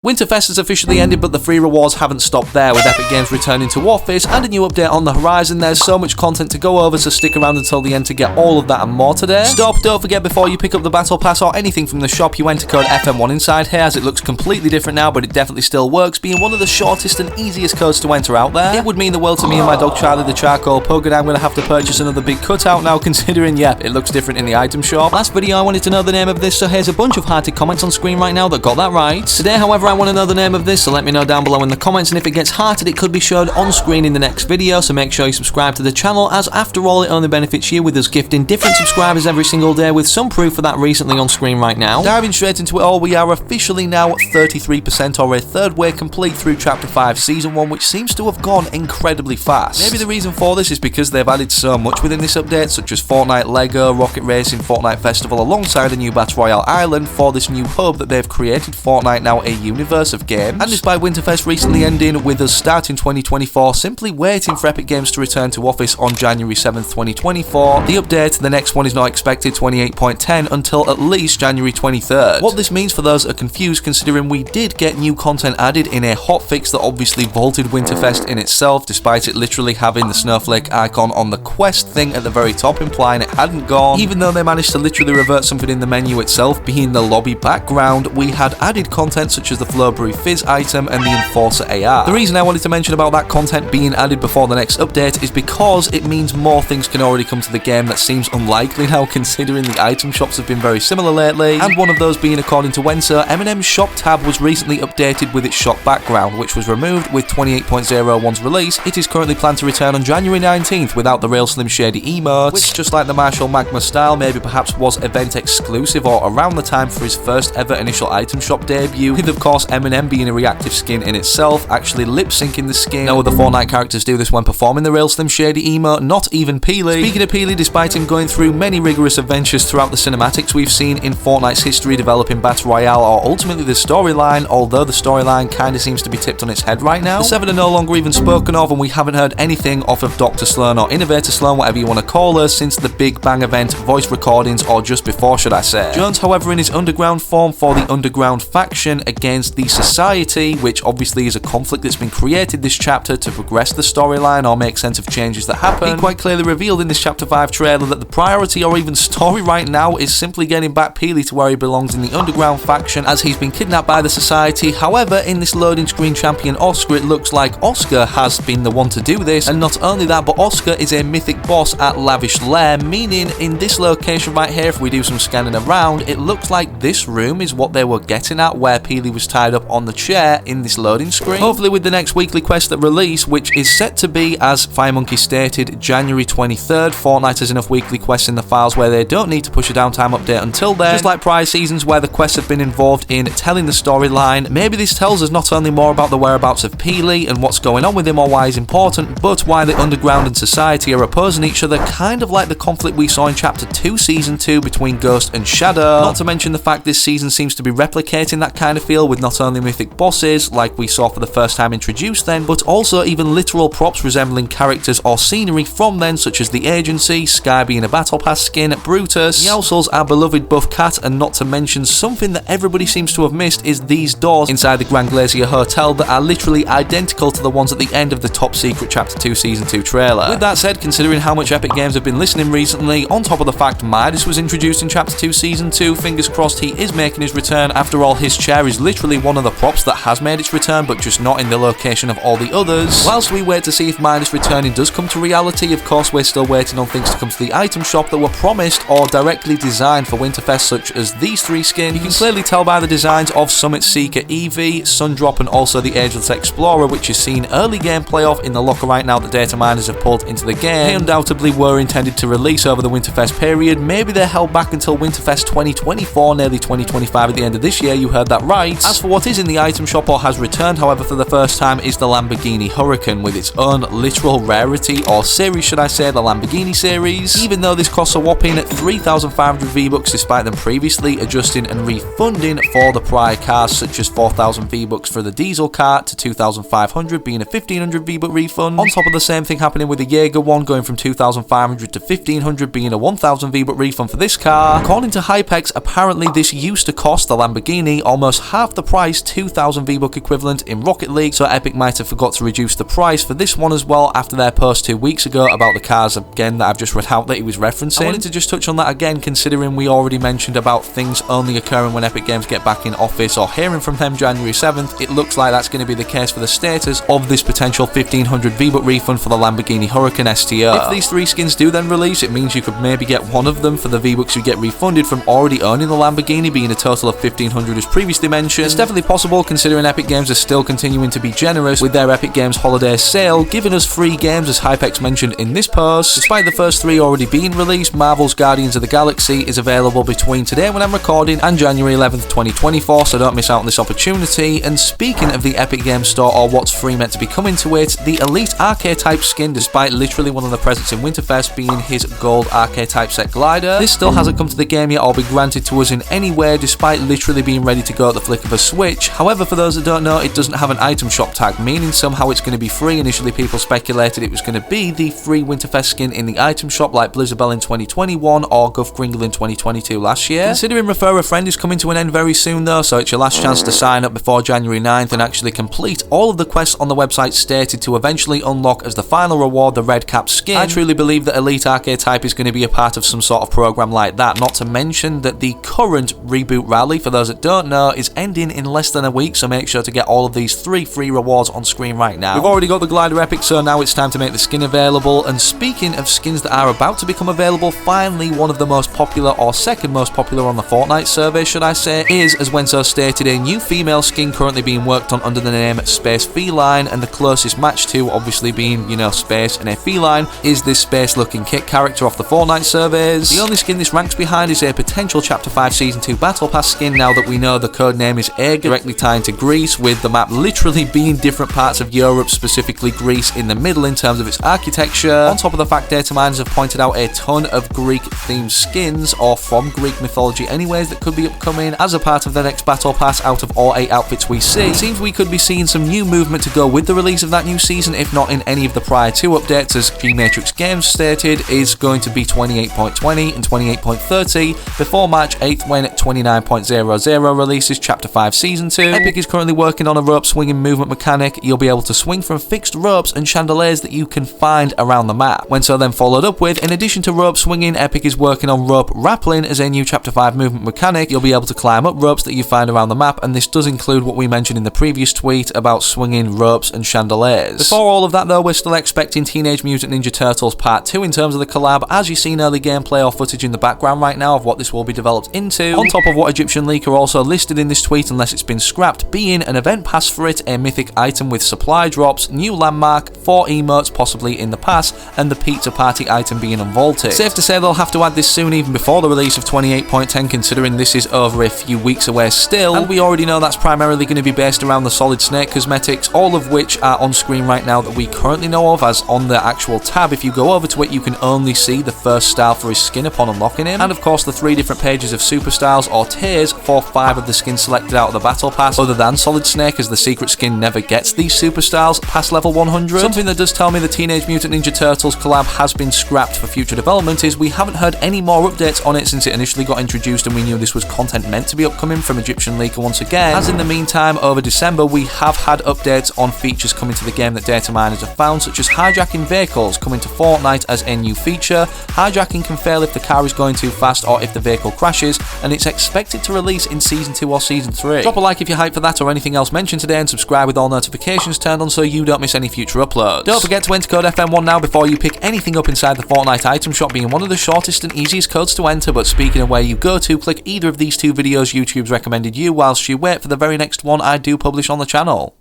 Winterfest has officially ended, but the free rewards haven't stopped there, with Epic Games returning to Office and a new update on the horizon. There's so much content to go over, so stick around until the end to get all of that and more today. Don't forget, before you pick up the Battle Pass or anything from the shop, you enter code FM1 inside here, as it looks completely different now, but it definitely still works, being one of the shortest and easiest codes to enter out there. It would mean the world to me and my dog Charlie the Charcoal Pug, and I'm going to have to purchase another big cutout now, considering, yep, it looks different in the item shop. Last video I wanted to know the name of this, so here's a bunch of hearted comments on screen right now that got that right. Today, however, I want to know the name of this, so let me know down below in the comments, and if it gets hearted it could be showed on screen in the next video, so make sure you subscribe to the channel, as after all it only benefits you, with us gifting different subscribers every single day, with some proof of that recently on screen right now. Diving straight into it all, we are officially now 33% or a third way complete through Chapter 5 Season 1, which seems to have gone incredibly fast. Maybe the reason for this is because they've added so much within this update, such as Fortnite Lego, Rocket Racing, Fortnite Festival, alongside the new Battle Royale Island for this new hub that they've created Fortnite now a universe of games. And despite Winterfest recently ending, with us starting 2024, simply waiting for Epic Games to return to Office on January 7th, 2024, the update, the next one, is not expected 28.10 until at least January 23rd. What this means for those that are confused, considering we did get new content added in a hotfix that obviously vaulted Winterfest in itself, despite it literally having the snowflake icon on the quest thing at the very top, implying it hadn't gone. Even though they managed to literally revert something in the menu itself, being the lobby background, we had added content such as the Flow Brew Fizz item and the Enforcer AR. The reason I wanted to mention about that content being added before the next update is because it means more things can already come to the game. That seems unlikely now, considering the item shops have been very similar lately, and one of those being, according to Wenser, Eminem's shop tab was recently updated with its shop background, which was removed with 28.01's release. It is currently planned to return on January 19th without the real Slim Shady emotes, which, just like the Marshall Magma style, maybe perhaps was event exclusive or around the time for his first ever initial item shop debut, with of course Eminem being a reactive skin in itself, actually lip-syncing the skin. No other Fortnite characters do this when performing the real Slim Shady emote, not even Peely. Speaking of Peely, despite him going through many rigorous adventures throughout the cinematics we've seen in Fortnite's history developing Battle Royale, or ultimately the storyline, although the storyline kinda seems to be tipped on its head right now, the Seven are no longer even spoken of, and we haven't heard anything off of Dr. Sloan or Innovator Sloan, whatever you want to call her, since the Big Bang event, voice recordings, or just before, should I say. Jones, however, in his underground form for the Underground faction against the Society, which obviously is a conflict that's been created this chapter to progress the storyline or make sense of changes that happen, he quite clearly revealed in this Chapter 5 trailer that the priority or even story right now is simply getting back Peely to where he belongs in the Underground faction, as he's been kidnapped by the Society. However, in this loading screen champion Oscar, it looks like Oscar has been the one to do this, and not only that, but Oscar is a mythic boss at Lavish Lair, meaning in this location right here, if we do some scanning around, it looks like this room is what they were getting at, where Peely was tied up on the chair in this loading screen. Hopefully with the next weekly quest that release, which is set to be, as Firemonkey stated, January 23rd, Fortnite has enough weekly quests in the files where they don't need to push a downtime update until then, just like prior seasons where the quests have been involved in telling the storyline. Maybe this tells us not only more about the whereabouts of Peely and what's going on with him or why he's important, but why the Underground and Society are opposing each other, kind of like the conflict we saw in Chapter 2 Season 2 between Ghost and Shadow. Not to mention the fact this season seems to be replicating that kind of feel, with not only mythic bosses, like we saw for the first time introduced then, but also even literal props resembling characters or scenery from then, such as the Agency, Sky being a Battle Pass skin, Brutus, Meowscles, our beloved buff cat, and not to mention something that everybody seems to have missed is these doors inside the Grand Glacier Hotel that are literally identical to the ones at the end of the top secret Chapter 2 Season 2 trailer. With that said, considering how much Epic Games have been listening recently, on top of the fact Midas was introduced in Chapter 2 Season 2, fingers crossed he is making his return. After all, his chair is literally one of the props that has made its return, but just not in the location of all the others. Whilst we wait to see if Midas returning does come to reality, of course we're still waiting on things to come to the item shop that were promised or directly designed for Winterfest, such as these three skins. You can clearly tell by the designs of Summit Seeker Eevee, Sundrop, and also the Ageless Explorer, which is seen early gameplay of in the locker right now that data miners have pulled into the game. They undoubtedly were intended to release over the Winterfest period. Maybe they're held back until Winterfest 2024, nearly 2025 at the end of this year, you heard that right. As for what is in the item shop or has returned, however, for the first time, is the Lamborghini Huracan, with its own literal rarity, or series should I say, the Lamborghini series. Even though this costs a whopping 3,500 V-Bucks, despite them previously adjusting and refunding for the prior cars, such as 4,000 V-Bucks for the diesel car to 2,500 being a 1,500 V-Buck refund, on top of the same thing happening with the Jaeger one, going from 2,500 to 1,500 being a 1,000 V-Buck refund for this car. According to Hypex, apparently this used to cost the Lamborghini almost half the price, 2,000 V-Buck equivalent in Rocket League, so Epic might have forgot to reduce the price for this one as well after their post 2 weeks ago about the cars again that I've just read out that he was referencing. I wanted to just touch on that again, considering we already mentioned about things only occurring when Epic Games get back in office or hearing from them January 7th. It looks like that's going to be the case for the status of this potential 1,500 V-Buck refund for the Lamborghini Huracan STO. If these 3 skins do then release, it means you could maybe get one of them for the V-Bucks you get refunded from already owning the Lamborghini, being a total of 1,500 as previously mentioned. It's definitely possible, considering Epic Games are still continuing to be generous with their Epic Games holiday sale, giving us free games as Hypex mentioned in this post. Despite the first 3 already being released, Marvel's Guardians of the Galaxy is available between today when I'm recording and January 11th 2024, so don't miss out on this opportunity. And speaking of the Epic Games Store, or what's free meant to be coming to it, the Elite Archetype skin, despite literally one of the presents in Winterfest being his gold Archetype set glider, this still hasn't come to the game yet or be granted to us in any way, despite literally being ready to go at the flick of a switch. However, for those that don't know, it doesn't have an item shop tag, meaning somehow it's going to be free. Initially people speculated it was going to be the free Winterfest skin in the item shop like Blizzardbell in 2021 or Guff Gringle in 2022 last year. Considering Refer a Friend is coming to an end very soon though, so it's your last chance to sign up before January 9th and actually complete all of the quests on the website stated to eventually unlock as the final reward the red cap skin. I truly believe that Elite Archetype is going to be a part of some sort of program like that, not to mention that the current reboot rally, for those that don't know, is ending in less than a week, so make sure to get all of these 3 free rewards on screen right now. We've already got the glider epic, so now it's time to make the skin available. And speaking of skins that are about to become available, finally one of the most popular, or second most popular on the Fortnite survey should I say, is, as Wenso stated, a new female skin currently being worked on under the name Space Feline, and the closest match to obviously being, you know, space and a feline is this space looking kit character off the Fortnite surveys. The only skin this ranks behind is a potential Chapter 5 Season 2 Battle Pass skin, now that we know the code name is Egg, directly tying to Greece, with the map literally being different parts of Europe, specifically Greece in the middle in terms of its architecture. On top of the fact data miners have pointed out a ton of Greek themed skins, or from Greek mythology anyways, that could be upcoming as a part of the next Battle Pass out of all 8 outfits we see. It seems we could be seeing some new movement to go with the release of that new season, if not in any of the prior 2 updates, as G-Matrix Games stated is going to be 28.20 and 28.30 before March 8th when 29.00 releases Chapter 5 Season 2. Epic is currently working on a rope swinging movement mechanic. You'll be able to swing from fixed ropes and chandeliers that you can find around the map. Wenso then followed up with, in addition to rope swinging, Epic is working on rope rappelling as a new Chapter 5 movement mechanic. You'll be able to climb up ropes that you find around the map, and this does include what we mentioned in the previous tweet about swinging ropes and chandeliers. Before all of that though, we're still expecting Teenage Mutant Ninja Turtles Part 2 in terms of the collab, as you see early gameplay or footage in the background right now of what this will be developed into, on top of what Egyptian Leaker also listed in this tweet, unless it's been scrapped, being an event pass for it, a mythic item with supply drops, new landmark, 4 emotes possibly in the pass, and the pizza party item being unvaulted. Safe to say they'll have to add this soon, even before the release of 28.10, considering this is over a few weeks away still, and we already know that's primarily going to be based around the Solid Snake cosmetics, all of which are on screen right now that we currently know of, as on the actual tab, if you go over to it, you can only see the first style for his skin upon unlocking him, and of course the 3 different pages of super styles or tiers for 5 of the skins selected out of the battle pass, other than Solid Snake, as the secret skin never gets these super styles past level 100. Something that does tell me the Teenage Mutant Ninja Turtles collab has been scrapped for future development is we haven't heard any more updates on it since it initially got introduced, and we knew this was content meant to be upcoming from Egyptian Leaker once again, as in the meantime over December we have had updates on features coming to the game that data miners have found, such as hijacking vehicles coming to Fortnite as a new feature. Hijacking can fail if the car is going too fast or if the vehicle crashes, and it's expected to release in Season 2 or Season 3. Drop a like if you're hyped for that or anything else mentioned today, and subscribe with all notifications turned on so you don't miss any future uploads. Don't forget to enter code FM1 now before you pick anything up inside the Fortnite item shop, being one of the shortest and easiest codes to enter. But speaking of where you go to, click either of these 2 videos YouTube's recommended you whilst you wait for the very next one I do publish on the channel.